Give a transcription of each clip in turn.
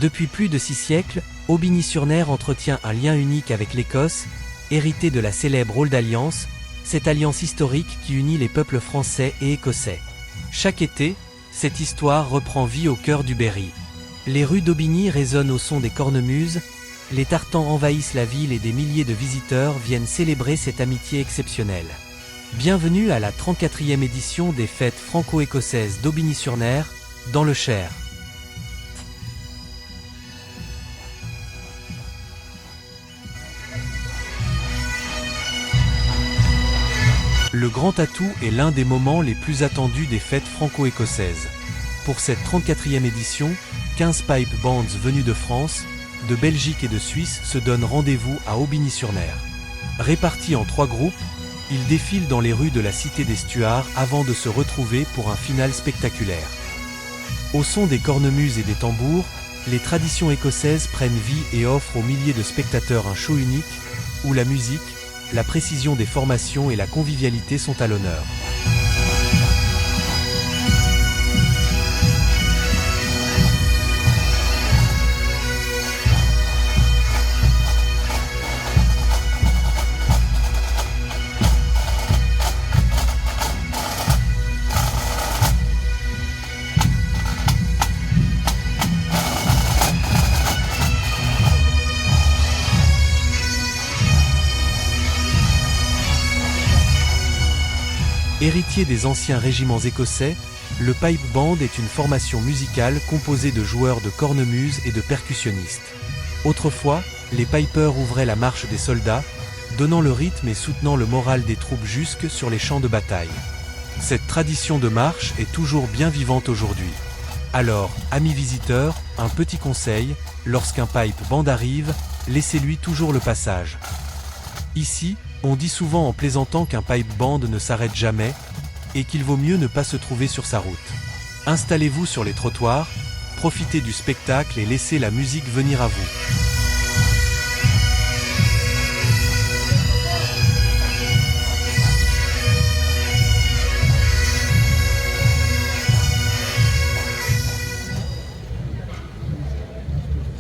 Depuis plus de 6 siècles, Aubigny-sur-Ner entretient un lien unique avec l'Écosse, hérité de la célèbre Rôle d'Alliance, cette alliance historique qui unit les peuples français et écossais. Chaque été, cette histoire reprend vie au cœur du Berry. Les rues d'Aubigny résonnent au son des cornemuses, les tartans envahissent la ville et des milliers de visiteurs viennent célébrer cette amitié exceptionnelle. Bienvenue à la 34e édition des fêtes franco-écossaises d'Aubigny-sur-Ner, dans le Cher. Le Grand Atout est l'un des moments les plus attendus des fêtes franco-écossaises. Pour cette 34e édition, 15 pipe bands venus de France, de Belgique et de Suisse se donnent rendez-vous à Aubigny-sur-Ner. Répartis en 3 groupes, ils défilent dans les rues de la Cité des Stuarts avant de se retrouver pour un final spectaculaire. Au son des cornemuses et des tambours, les traditions écossaises prennent vie et offrent aux milliers de spectateurs un show unique, où la musique, la précision des formations et la convivialité sont à l'honneur. Héritier des anciens régiments écossais, le pipe band est une formation musicale composée de joueurs de cornemuse et de percussionnistes. Autrefois, les pipers ouvraient la marche des soldats, donnant le rythme et soutenant le moral des troupes jusque sur les champs de bataille. Cette tradition de marche est toujours bien vivante aujourd'hui. Alors, amis visiteurs, un petit conseil, lorsqu'un pipe band arrive, laissez-lui toujours le passage. Ici, on dit souvent en plaisantant qu'un pipe band ne s'arrête jamais, et qu'il vaut mieux ne pas se trouver sur sa route. Installez-vous sur les trottoirs, profitez du spectacle et laissez la musique venir à vous.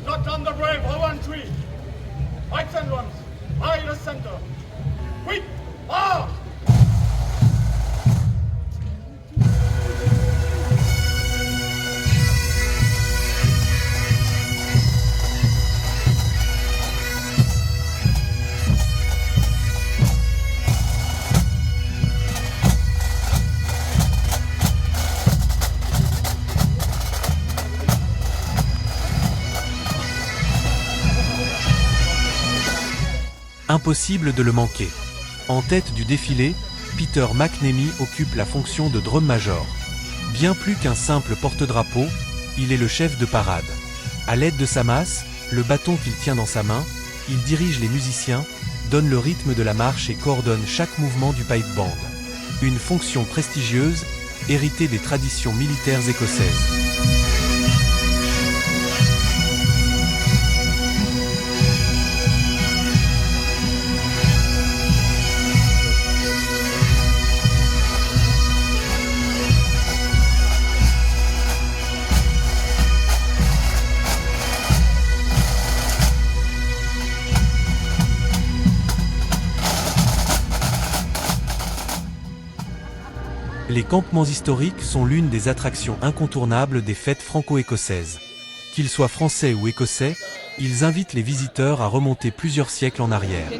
Scotland the brave, Coventry, Knights and Runs, by the center. Quick, march! Impossible de le manquer. En tête du défilé, Peter McNamee occupe la fonction de drum major. Bien plus qu'un simple porte-drapeau, il est le chef de parade. À l'aide de sa masse, le bâton qu'il tient dans sa main, il dirige les musiciens, donne le rythme de la marche et coordonne chaque mouvement du pipe band. Une fonction prestigieuse, héritée des traditions militaires écossaises. Les campements historiques sont l'une des attractions incontournables des fêtes franco-écossaises. Qu'ils soient français ou écossais, ils invitent les visiteurs à remonter plusieurs siècles en arrière.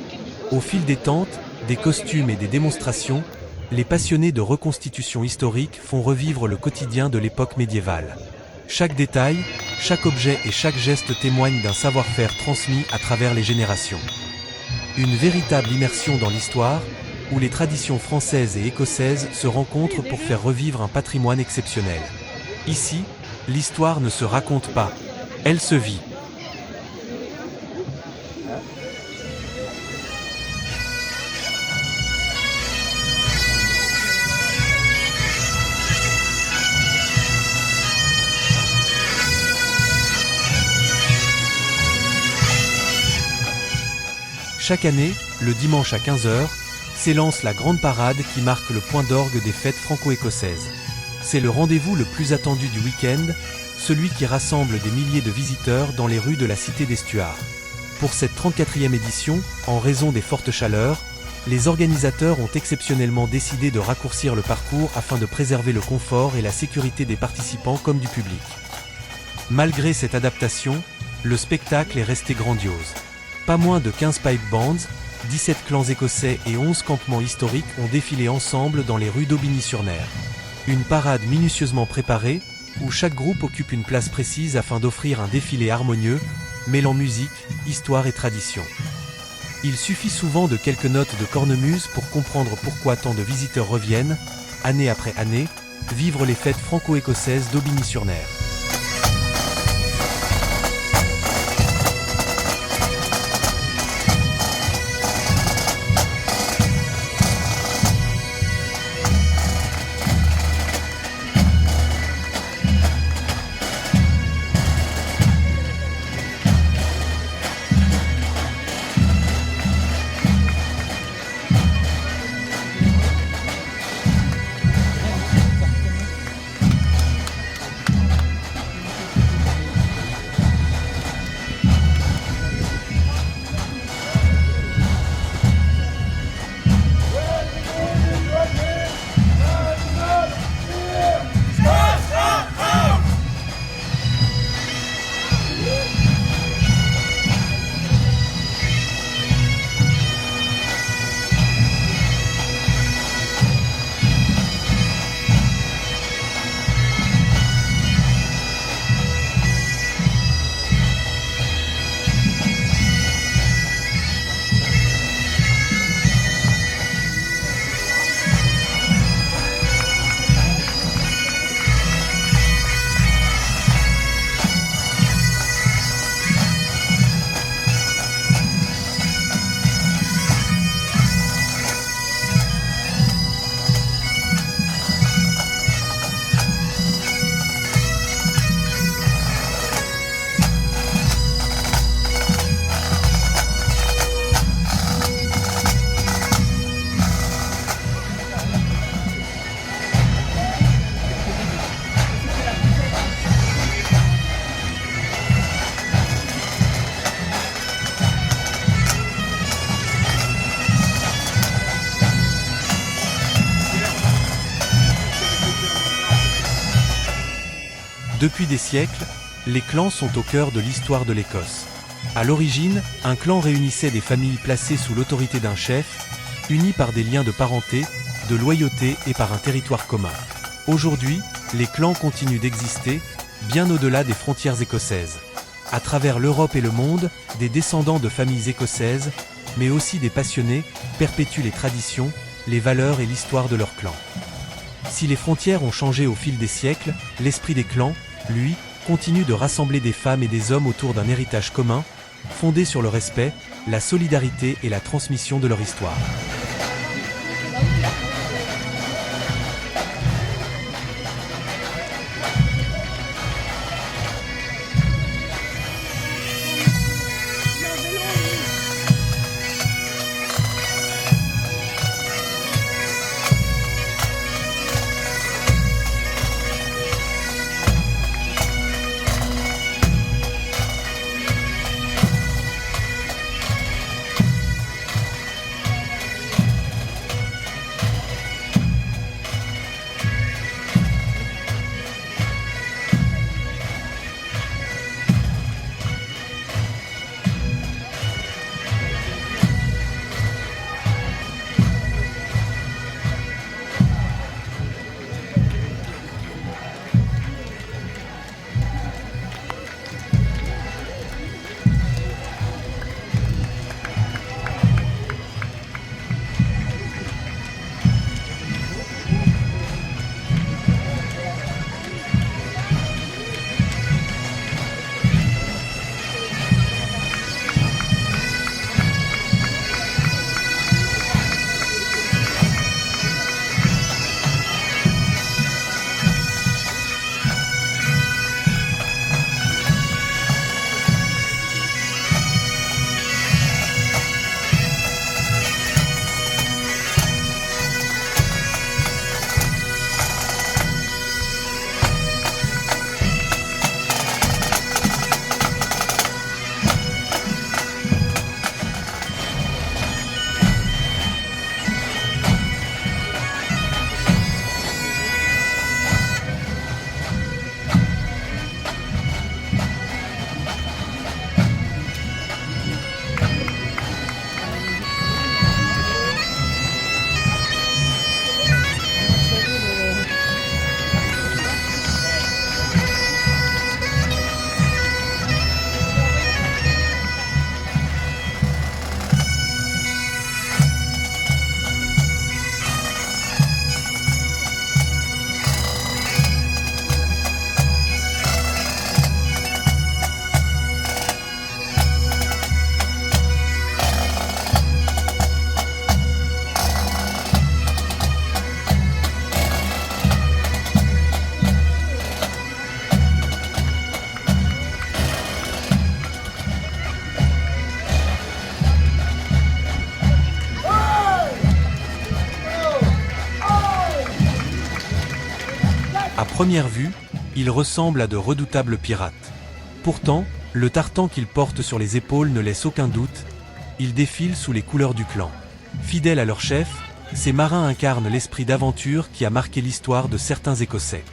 Au fil des tentes, des costumes et des démonstrations, les passionnés de reconstitution historique font revivre le quotidien de l'époque médiévale. Chaque détail, chaque objet et chaque geste témoignent d'un savoir-faire transmis à travers les générations. Une véritable immersion dans l'histoire, où les traditions françaises et écossaises se rencontrent pour faire revivre un patrimoine exceptionnel. Ici, l'histoire ne se raconte pas, elle se vit. Chaque année, le dimanche à 15 h, s'élance la grande parade qui marque le point d'orgue des fêtes franco-écossaises. C'est le rendez-vous le plus attendu du week-end, celui qui rassemble des milliers de visiteurs dans les rues de la Cité d'Estuars. Pour cette 34e édition, en raison des fortes chaleurs, les organisateurs ont exceptionnellement décidé de raccourcir le parcours afin de préserver le confort et la sécurité des participants comme du public. Malgré cette adaptation, le spectacle est resté grandiose. Pas moins de 15 pipe bands, 17 clans écossais et 11 campements historiques ont défilé ensemble dans les rues d'Aubigny-sur-Ner. Une parade minutieusement préparée, où chaque groupe occupe une place précise afin d'offrir un défilé harmonieux, mêlant musique, histoire et tradition. Il suffit souvent de quelques notes de cornemuse pour comprendre pourquoi tant de visiteurs reviennent, année après année, vivre les fêtes franco-écossaises d'Aubigny-sur-Ner. Depuis des siècles, les clans sont au cœur de l'histoire de l'Écosse. À l'origine, un clan réunissait des familles placées sous l'autorité d'un chef, unies par des liens de parenté, de loyauté et par un territoire commun. Aujourd'hui, les clans continuent d'exister, bien au-delà des frontières écossaises. À travers l'Europe et le monde, des descendants de familles écossaises, mais aussi des passionnés, perpétuent les traditions, les valeurs et l'histoire de leur clan. Si les frontières ont changé au fil des siècles, l'esprit des clans, lui, continue de rassembler des femmes et des hommes autour d'un héritage commun, fondé sur le respect, la solidarité et la transmission de leur histoire. À première vue, ils ressemblent à de redoutables pirates. Pourtant, le tartan qu'ils portent sur les épaules ne laisse aucun doute, ils défilent sous les couleurs du clan. Fidèles à leur chef, ces marins incarnent l'esprit d'aventure qui a marqué l'histoire de certains Écossais.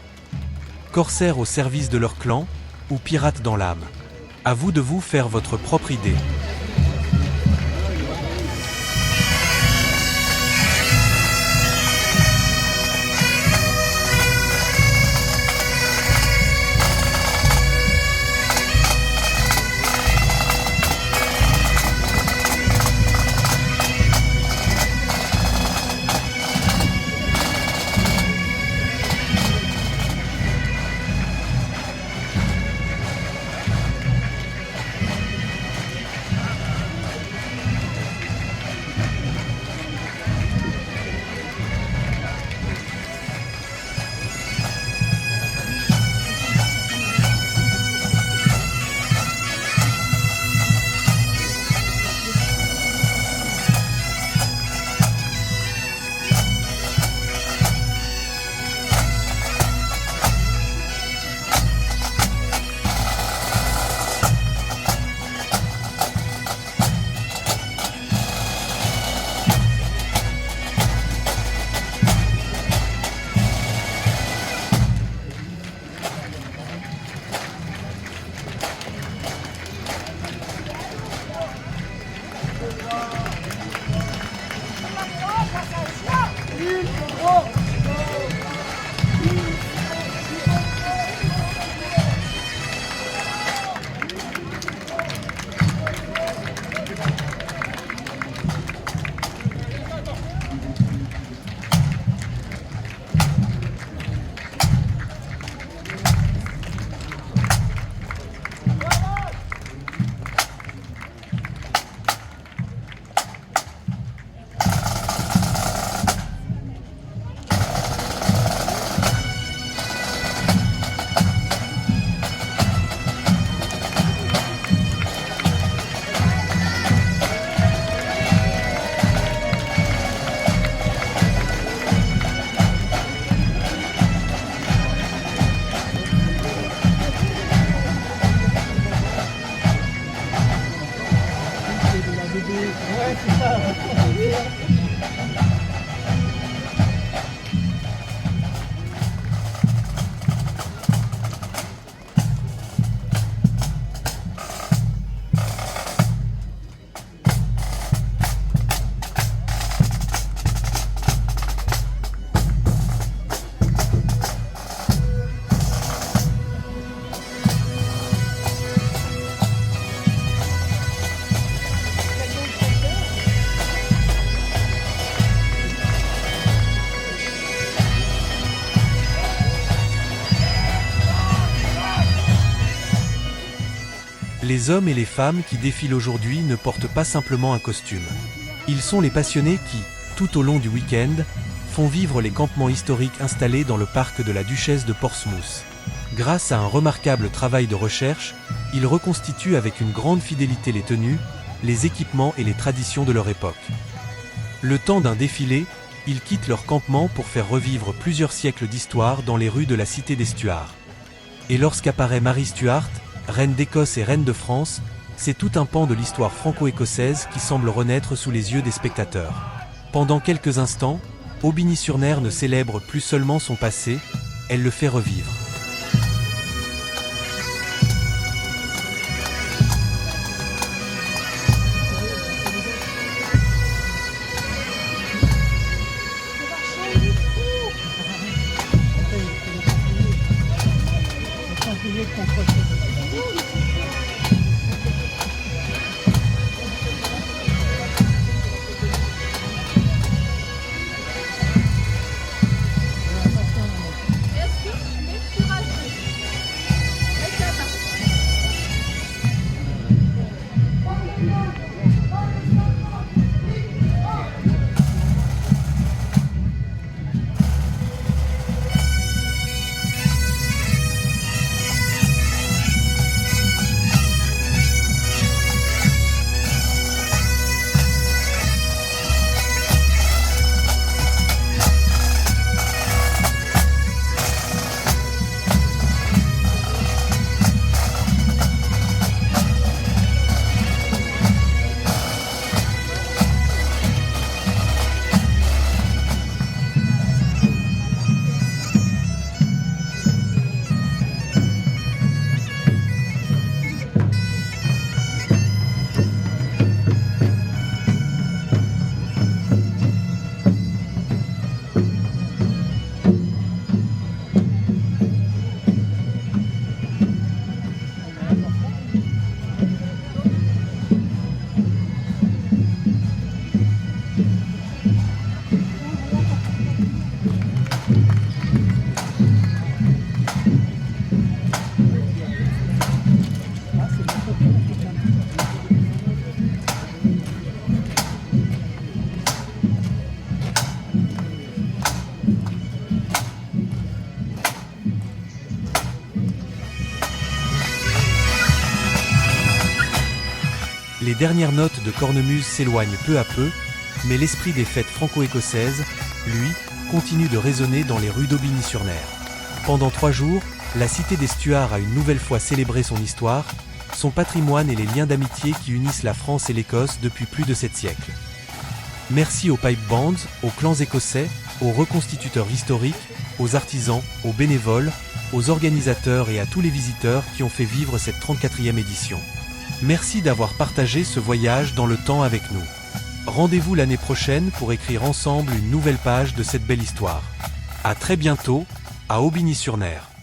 Corsaires au service de leur clan, ou pirates dans l'âme. À vous de vous faire votre propre idée. Les hommes et les femmes qui défilent aujourd'hui ne portent pas simplement un costume. Ils sont les passionnés qui, tout au long du week-end, font vivre les campements historiques installés dans le parc de la Duchesse de Portsmouth. Grâce à un remarquable travail de recherche, ils reconstituent avec une grande fidélité les tenues, les équipements et les traditions de leur époque. Le temps d'un défilé, ils quittent leur campement pour faire revivre plusieurs siècles d'histoire dans les rues de la cité des Stuarts. Et lorsqu'apparaît Marie Stuart, reine d'Écosse et reine de France, c'est tout un pan de l'histoire franco-écossaise qui semble renaître sous les yeux des spectateurs. Pendant quelques instants, Aubigny-sur-Ner ne célèbre plus seulement son passé, elle le fait revivre. Les dernières notes de cornemuse s'éloignent peu à peu, mais l'esprit des fêtes franco-écossaises, lui, continue de résonner dans les rues d'Aubigny-sur-Ner. Pendant 3 jours, la cité des Stuarts a une nouvelle fois célébré son histoire, son patrimoine et les liens d'amitié qui unissent la France et l'Écosse depuis plus de 7 siècles. Merci aux pipe bands, aux clans écossais, aux reconstituteurs historiques, aux artisans, aux bénévoles, aux organisateurs et à tous les visiteurs qui ont fait vivre cette 34e édition. Merci d'avoir partagé ce voyage dans le temps avec nous. Rendez-vous l'année prochaine pour écrire ensemble une nouvelle page de cette belle histoire. À très bientôt, à Aubigny-sur-Ner.